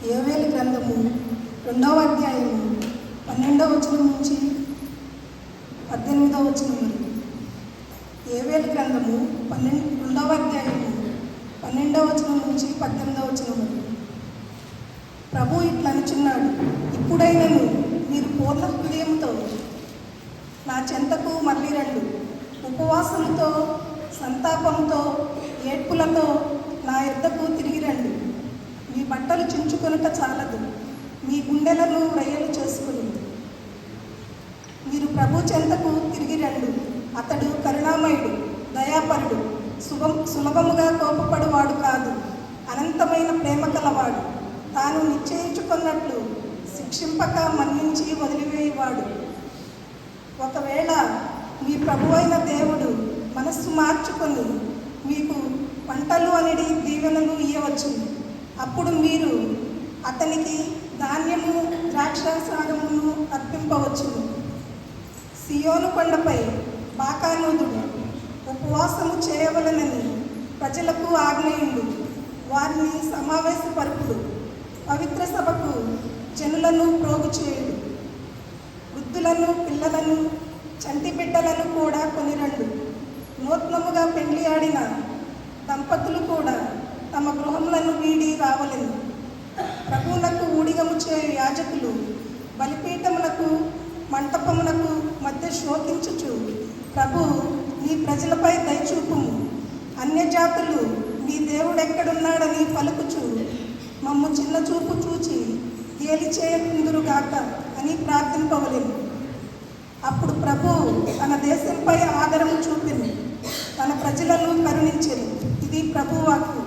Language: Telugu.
యోవేలు గ్రంథము 2వ అధ్యాయము 12వ వచనం నుంచి 18వ వచనం వరకు. యోవేలు గ్రంథము 2వ అధ్యాయము 12వ వచనం నుంచి 18వ వచనం వరకు. ప్రభు ఇట్లా అనుచున్నాడు, ఇప్పుడైనను మీరు పూర్ణ హృదయంతో నా చెంతకు మళ్ళీ రండు. ఉపవాసంతో, సంతాపంతో, ఏడ్పులతో నా యొద్దకు తిరిగి రండి. మీ బట్టలు చించుకొనుట చాలదు, మీ గుండెలను రొయ్యలు చేసుకుని మీరు ప్రభు చెంతకు తిరిగి రండు. అతడు కరుణామయుడు, దయాపరుడు, సులభముగా కోపపడువాడు కాదు, అనంతమైన ప్రేమ కలవాడు. తాను నిశ్చయించుకున్నట్లు శిక్షింపక మన్నించి వదిలివేయవాడు. ఒకవేళ మీ ప్రభువైన దేవుడు మనస్సు మార్చుకొని మీకు పంటలు అనిడి దీవెనలు ఇయ్యవచ్చు. అప్పుడు మీరు అతనికి ధాన్యము, ద్రాక్షాసారమును అర్పింపవచ్చును. సియోను కొండపై బాకానూదుడు ఉపవాసము చేయవలనని ప్రజలకు ఆజ్ఞయుడు. వారిని సమావేశపరుపుడు. పవిత్ర సభకు జనులను ప్రోగు చేయుడు. వృద్ధులను, పిల్లలను, చంటి బిడ్డలను కూడా కొనిరండు. నూతనముగా పెండ్లి ఆడిన దంపతులు కూడా తమ గృహములను వీడి రావలెను. ప్రభువునకు ఊడిగము చేయు యాజకులు బలిపీఠమునకు, మంటపమునకు మధ్య శోకించుచు, ప్రభు నీ ప్రజలపై దయచూపుము, అన్యజాతులు నీ దేవుడెక్కడున్నాడని పలుకుచు మమ్ము చిన్న చూపు చూచి గేలి చేయకుందురుగాక అని ప్రార్థింపవలెను. అప్పుడు ప్రభు తన దేశంపై ఆదరము చూపింది, తన ప్రజలను కరుణించెను. ఇది ప్రభువాక్కు.